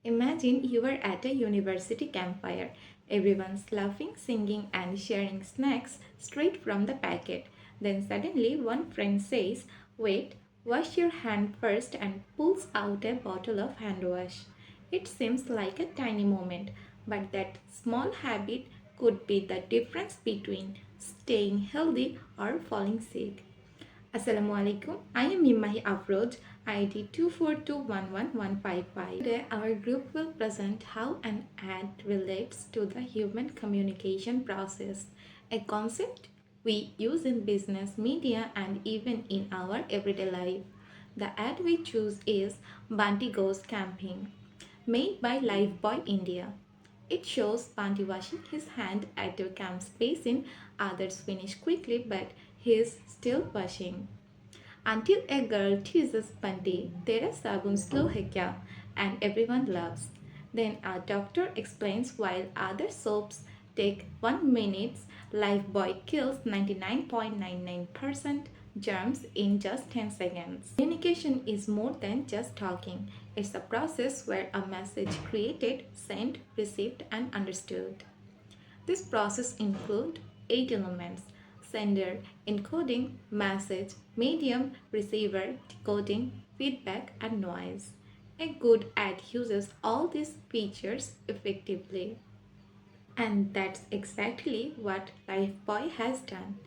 Imagine you are at a university campfire. Everyone's laughing, singing, and sharing snacks straight from the packet. Then suddenly one friend says, "Wait, wash your hand first," and pulls out a bottle of hand wash. It seems like a tiny moment, but that small habit could be the difference between staying healthy or falling sick. Assalamualaikum. I am Mimahi Afroj, ID 2421155. Today, our group will present how an ad relates to the human communication process, a concept we use in business, media, and even in our everyday life. The ad we choose is Banti Goes Camping, made by Lifebuoy India. It shows Banti washing his hand at the camp basin. Others finish quickly, but he's still washing. Until a girl teases Banti, "Tera sabun slow hai kya?" and everyone laughs. Then a doctor explains while other soaps take 1 minute, Lifebuoy kills 99.99% germs in just 10 seconds. Communication is more than just talking. It's a process where a message created, sent, received, and understood. This process includes 8 elements: sender, encoding, message, medium, receiver, decoding, feedback, and noise. A good ad uses all these features effectively. And that's exactly what Lifebuoy has done.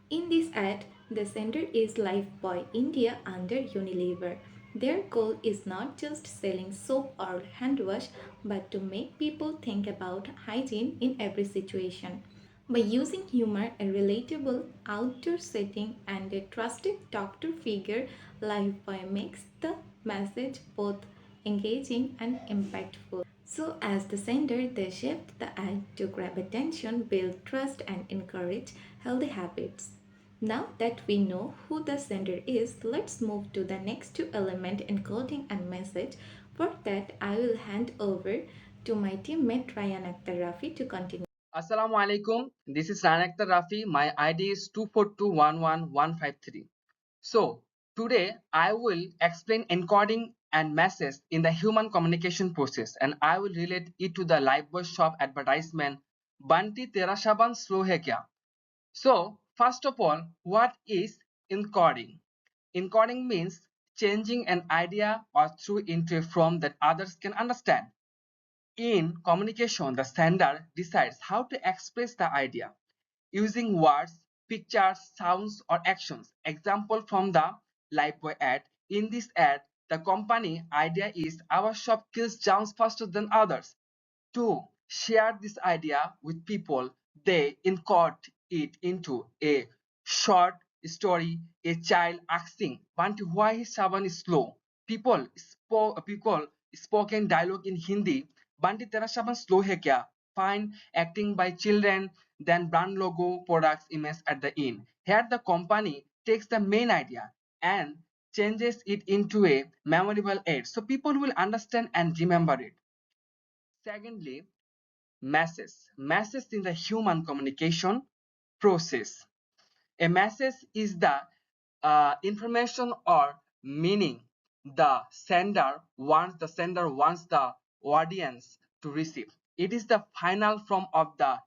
In this ad, the sender is Lifebuoy India under Unilever. Their goal is not just selling soap or hand wash, but to make people think about hygiene in every situation. By using humor, a relatable outdoor setting, and a trusted doctor figure, Lifebuoy makes the message both engaging and impactful. So, as the sender, they shift the ad to grab attention, build trust, and encourage healthy habits. Now that we know who the sender is, let's move to the next two elements, encoding and message. For that, I will hand over to my teammate Ryan Akhtar Rafi to continue. Assalamu alaikum. This is Ryan Akhtar Rafi. My ID is 242111153. So, today I will explain encoding and message in the human communication process, and I will relate it to the Lifebuoy shop advertisement Banti Tera Saban Slow Hai Kya? So, first of all, what is encoding? Encoding means changing an idea or through into a form that others can understand. In communication, the sender decides how to express the idea using words, pictures, sounds, or actions. Example from the Lifebuoy ad. In this ad, the company idea is our shop kills germs faster than others. To share this idea with people, they encode it into a short story. A child asking, "Banti, why his saban is slow?" People spoken dialogue in Hindi. "Banti, tera saban slow hai kya?" Fine acting by children. Then brand logo, products image at the end. Here the company takes the main idea and changes it into a memorable ad, so people will understand and remember it. Secondly, message. Message in the human communication process. A message is the information or meaning the sender wants the audience to receive. It is the final form of the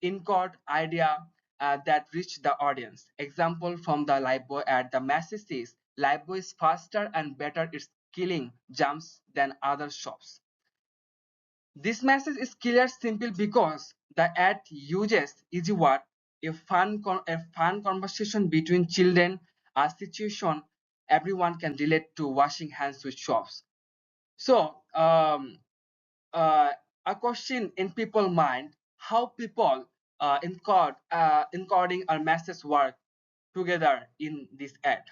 encode idea that reach the audience. Example from the Lifebuoy ad. The message is Lifebuoy is faster and better. It's killing germs than other shops. This message is clear simple because the ad uses easy word, a fun conversation between children, a situation everyone can relate to, washing hands with soaps. So uh, a question in people mind: how people encoding a message work together in this ad.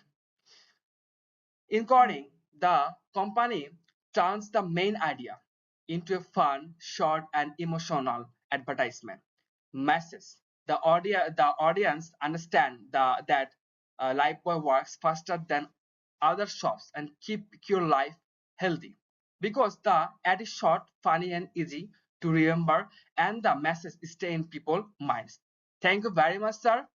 Encoding, the company turns the main idea into a fun, short, and emotional advertisement. Message. The audience understand that Lifebuoy works faster than other shops and keep your life healthy because the ad is short, funny, and easy to remember, and the message stay in people's minds. Thank you very much, sir,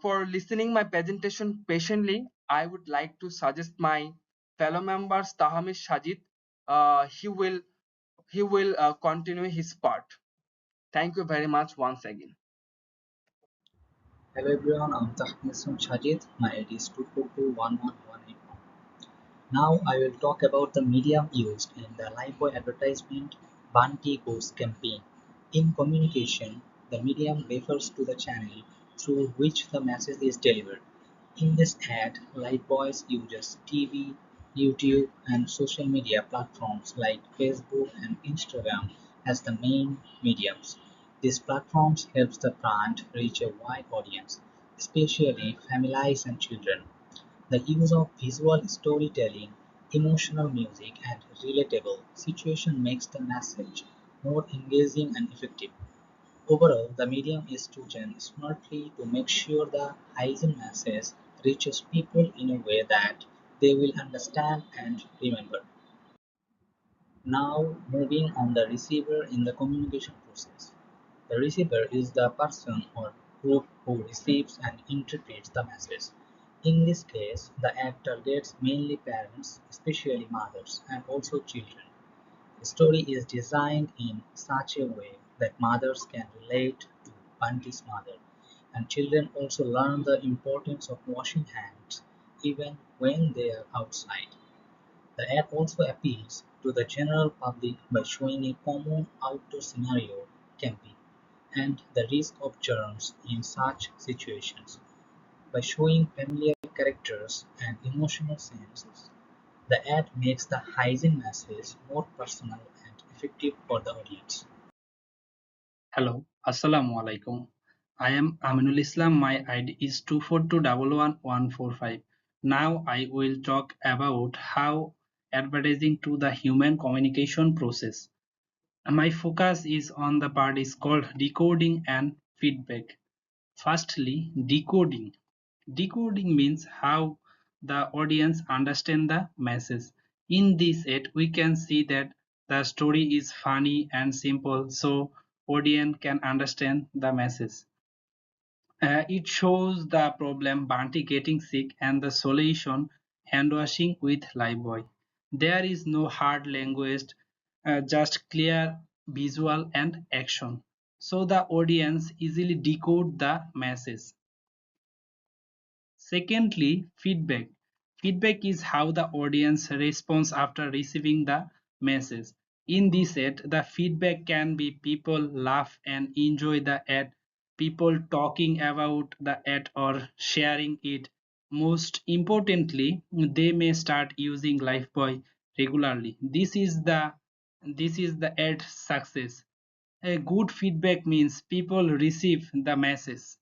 for listening my presentation patiently. I would like to suggest my fellow members Tahamish Sajid he will continue his part. Thank you very much once again. Hello everyone, I'm Tahmissum Shajid. My ID is 2421181. Now I will talk about the medium used in the Lifebuoy advertisement Banti Goes campaign. In communication, the medium refers to the channel through which the message is delivered. In this ad, Lifebuoy uses TV, YouTube, and social media platforms like Facebook and Instagram as the main mediums. These platforms help the brand reach a wide audience, especially families and children. The use of visual storytelling, emotional music, and relatable situation makes the message more engaging and effective. Overall, the medium is chosen smartly to make sure the hygiene message reaches people in a way that they will understand and remember. Now, moving on the receiver in the communication process. The receiver is the person or group who receives and interprets the message. In this case, the ad targets mainly parents, especially mothers, and also children. The story is designed in such a way that mothers can relate to Bunty's mother, and children also learn the importance of washing hands even when they are outside. The ad also appeals to the general public by showing a common outdoor scenario, camping, and the risk of germs in such situations. By showing familiar characters and emotional scenes, the ad makes the hygiene message more personal and effective for the audience. Hello, Assalamu alaikum. I am Aminul Islam. My ID is 242111145. Now I will talk about how advertising to the human communication process. My focus is on the part is called decoding and feedback. Firstly, decoding. Decoding means how the audience understand the message. In this ad, we can see that the story is funny and simple, so audience can understand the message. It shows the problem Banti getting sick and the solution hand washing with Lifebuoy. There is no hard language, just clear visual and action. So the audience easily decode the message. Secondly, feedback. Feedback is how the audience responds after receiving the message. In this ad, the feedback can be people laugh and enjoy the ad, people talking about the ad or sharing it. Most importantly, they may start using Lifebuoy regularly. This is the ad success. A good feedback means people receive the message.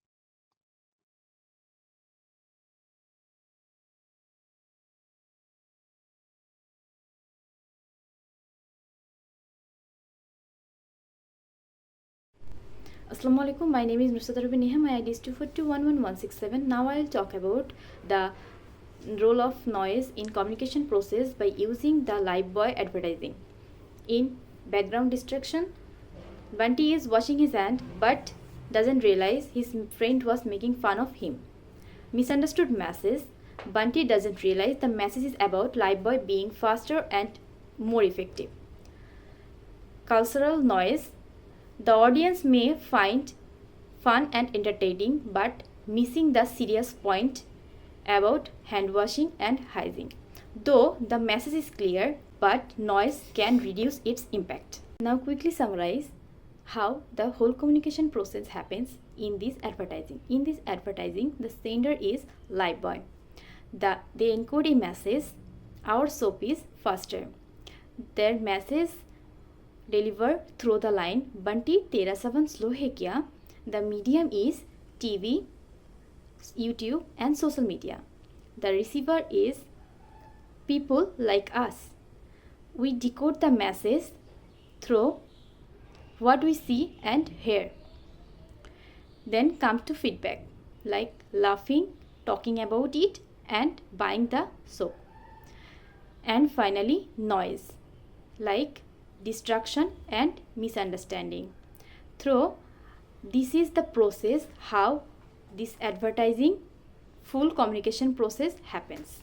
Assalamu alaikum. My name is Nusrat Arbi Neha. My ID is 242111167. Now I'll talk about the role of noise in communication process by using the Lifebuoy advertising. In background distraction, Bunty is washing his hand but doesn't realize his friend was making fun of him. Misunderstood message. Bunty doesn't realize the message is about Lifebuoy being faster and more effective. Cultural noise. The audience may find fun and entertaining but missing the serious point about hand washing and hygiene. Though the message is clear, but noise can reduce its impact. Now quickly summarize how the whole communication process happens in this advertising. In this advertising, the sender is Lifebuoy. They encode a message, our soap is faster. Their message deliver through the line, Bunty तेरा साबुन slow है क्या? The medium is TV, YouTube and social media. The receiver is people like us. We decode the message through what we see and hear. Then come to feedback like laughing, talking about it and buying the soap. And finally noise like distraction and misunderstanding. Through this is the process how this advertising full communication process happens.